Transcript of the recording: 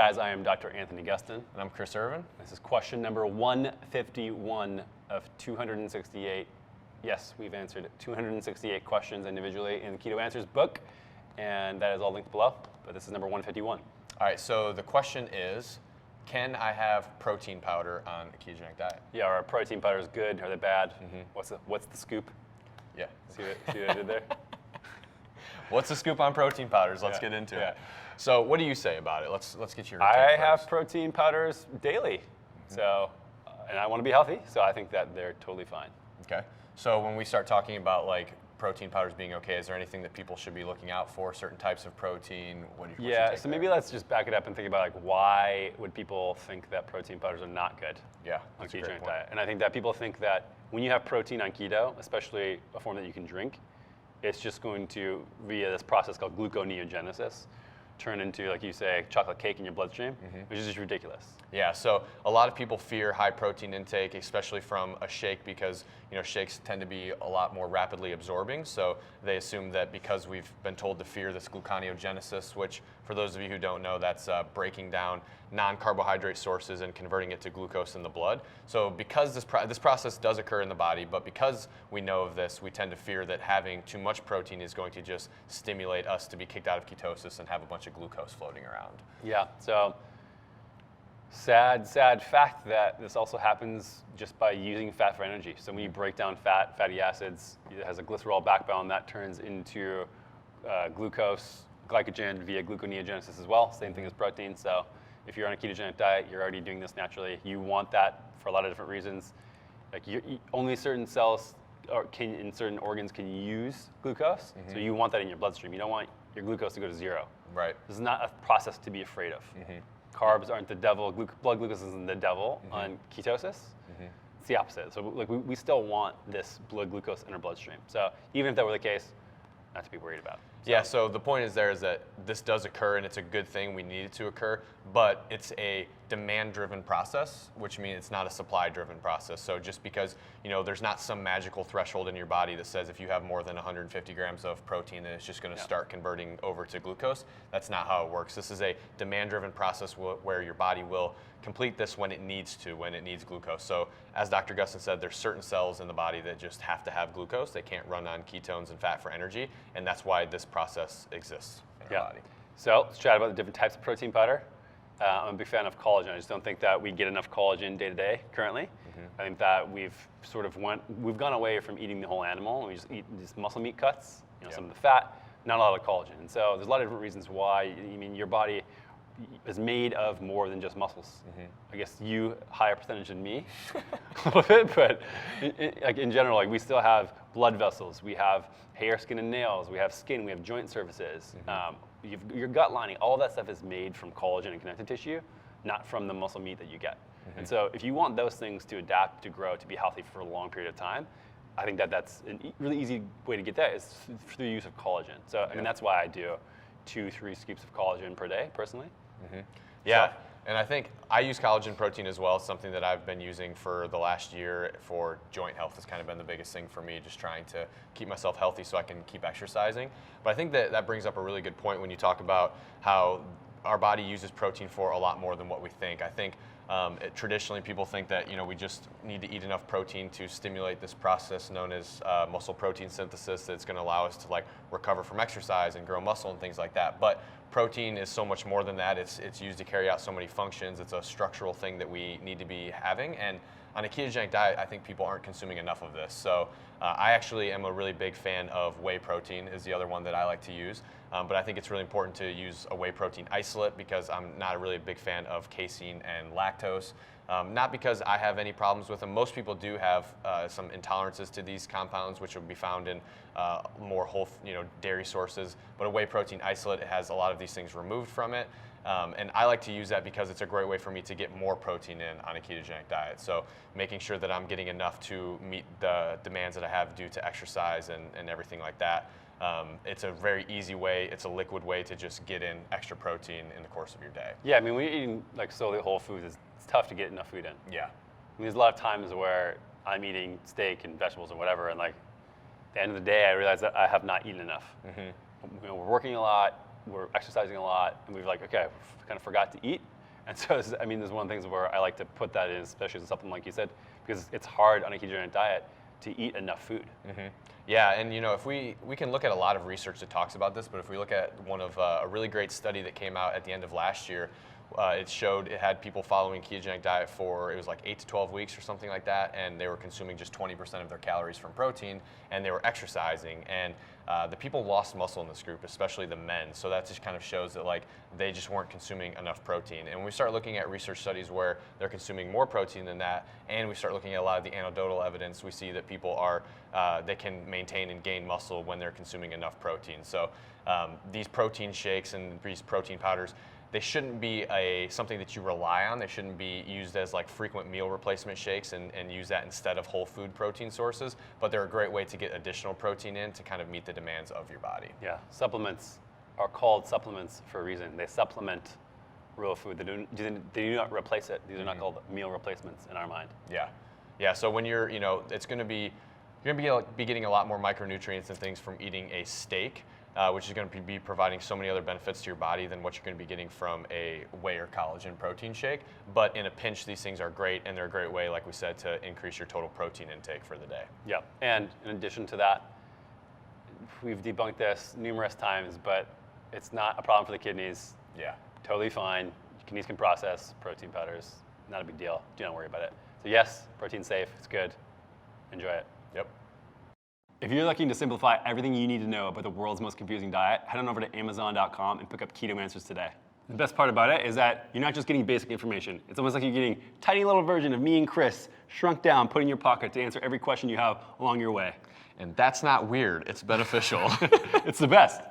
guys, I am Dr. Anthony Gustin. And I'm Chris Irvin. This is question number 151 of 268. Yes, we've answered 268 questions individually in the Keto Answers book, and that is all linked below, but this is number 151. All right, so the question is, can I have protein powder on a ketogenic diet? Yeah, are protein powders good? Are they bad? What's the scoop? Yeah. See what I did there? What's the scoop on protein powders? Let's get into it. So what do you say about it? Let's get your take I first. have protein powders daily, so and I want to be healthy, so I think that they're totally fine. Okay. So when we start talking about like protein powders being okay, is there anything that people should be looking out for? Certain types of protein? What's your take So there? maybe let's just back it up and think about like why would people think that protein powders are not good Yeah, on a that's a great ketogenic point. diet? And I think that people think that when you have protein on keto, especially a form that you can drink, it's just going to, via this process called gluconeogenesis, turn into, like you say, chocolate cake in your bloodstream, which is just ridiculous. Yeah, so a lot of people fear high protein intake, especially from a shake, because shakes tend to be a lot more rapidly absorbing. So they assume that because we've been told to fear this gluconeogenesis, which for those of you who don't know, that's breaking down non-carbohydrate sources and converting it to glucose in the blood. So because this process does occur in the body, but because we know of this, we tend to fear that having too much protein is going to just stimulate us to be kicked out of ketosis and have a bunch of glucose floating around. Yeah, so sad fact that this also happens just by using fat for energy. So when you break down fatty acids, it has a glycerol backbone that turns into glucose, glycogen via gluconeogenesis as well. Same thing as protein. So if you're on a ketogenic diet, you're already doing this naturally. You want that for a lot of different reasons. Like only certain cells in certain organs can use glucose. So you want that in your bloodstream. You don't want your glucose to go to zero. Right. This is not a process to be afraid of. Carbs aren't the devil. Blood glucose isn't the devil on ketosis. It's the opposite. So like we still want this blood glucose in our bloodstream. So even if that were the case, not to be worried about. Yeah, so the point is that this does occur and it's a good thing, we need it to occur, but it's a demand-driven process, which means it's not a supply-driven process. So just because there's not some magical threshold in your body that says if you have more than 150 grams of protein, then it's just going to start converting over to glucose. That's not how it works. This is a demand-driven process where your body will complete this when it needs glucose. So as Dr. Gustin said, there's certain cells in the body that just have to have glucose. They can't run on ketones and fat for energy, and that's why this process exists in our body. So let's chat about the different types of protein powder. I'm a big fan of collagen. I just don't think that we get enough collagen day to day currently. I think that we've gone away from eating the whole animal, and we just eat these muscle meat cuts, some of the fat, not a lot of collagen. And so there's a lot of different reasons why. Your body is made of more than just muscles. I guess you higher percentage than me a little bit, but in general, we still have blood vessels, we have hair, skin, and nails, we have skin, we have joint surfaces. Your gut lining, all that stuff is made from collagen and connective tissue, not from the muscle meat that you get. And so if you want those things to adapt, to grow, to be healthy for a long period of time, I think that's a really easy way to get that is through the use of collagen. So I mean, that's why I do 2-3 scoops of collagen per day, personally. Yeah, and I think I use collagen protein as well. It's something that I've been using for the last year for joint health. Has kind of been the biggest thing for me, just trying to keep myself healthy so I can keep exercising. But I think that brings up a really good point when you talk about how our body uses protein for a lot more than what we think. I think traditionally people think that we just need to eat enough protein to stimulate this process known as muscle protein synthesis that's going to allow us to recover from exercise and grow muscle and things like that. But protein is so much more than that. It's used to carry out so many functions. It's a structural thing that we need to be having. And on a ketogenic diet, I think people aren't consuming enough of this. So I actually am a really big fan of whey protein is the other one that I like to use. But I think it's really important to use a whey protein isolate because I'm not a really big fan of casein and lactose. Not because I have any problems with them. Most people do have some intolerances to these compounds, which will be found in more whole, dairy sources. But a whey protein isolate, it has a lot of these things removed from it. And I like to use that because it's a great way for me to get more protein in on a ketogenic diet. So making sure that I'm getting enough to meet the demands that I have due to exercise and everything like that. It's a very easy way, it's a liquid way to just get in extra protein in the course of your day. Yeah, I mean, when you're eating solely whole foods, it's tough to get enough food in. Yeah. I mean, there's a lot of times where I'm eating steak and vegetables and whatever, and at the end of the day, I realize that I have not eaten enough. We're working a lot. we're exercising a lot, and we've like, okay, we kind of forgot to eat. And so, there's one of the things where I like to put that in, especially as a supplement, like you said, because it's hard on a ketogenic diet to eat enough food. Mm-hmm. Yeah, and if we can look at a lot of research that talks about this, but if we look at one of a really great study that came out at the end of last year, it had people following ketogenic diet for, it was like 8 to 12 weeks or something like that, and they were consuming just 20% of their calories from protein, and they were exercising, and the people lost muscle in this group, especially the men. So that just kind of shows that like they just weren't consuming enough protein. And when we start looking at research studies where they're consuming more protein than that, and we start looking at a lot of the anecdotal evidence, we see that people are they can maintain and gain muscle when they're consuming enough protein. So these protein shakes and these protein powders, they shouldn't be something that you rely on. They shouldn't be used as like frequent meal replacement shakes and use that instead of whole food protein sources, but they're a great way to get additional protein in to kind of meet the demands of your body. Yeah, supplements are called supplements for a reason. They supplement real food. They do not replace it. These are not called meal replacements in our mind. Yeah. So when you're going to be getting a lot more micronutrients and things from eating a steak, which is going to be providing so many other benefits to your body than what you're going to be getting from a whey or collagen protein shake. But in a pinch, these things are great, and they're a great way, like we said, to increase your total protein intake for the day. Yeah, and in addition to that, we've debunked this numerous times, but it's not a problem for the kidneys. Yeah. Totally fine. Kidneys can process protein powders. Not a big deal. Do not worry about it. So yes, protein's safe. It's good. Enjoy it. Yep. If you're looking to simplify everything you need to know about the world's most confusing diet, head on over to Amazon.com and pick up Keto Answers today. The best part about it is that you're not just getting basic information. It's almost like you're getting a tiny little version of me and Chris shrunk down, put in your pocket to answer every question you have along your way. And that's not weird. It's beneficial. It's the best.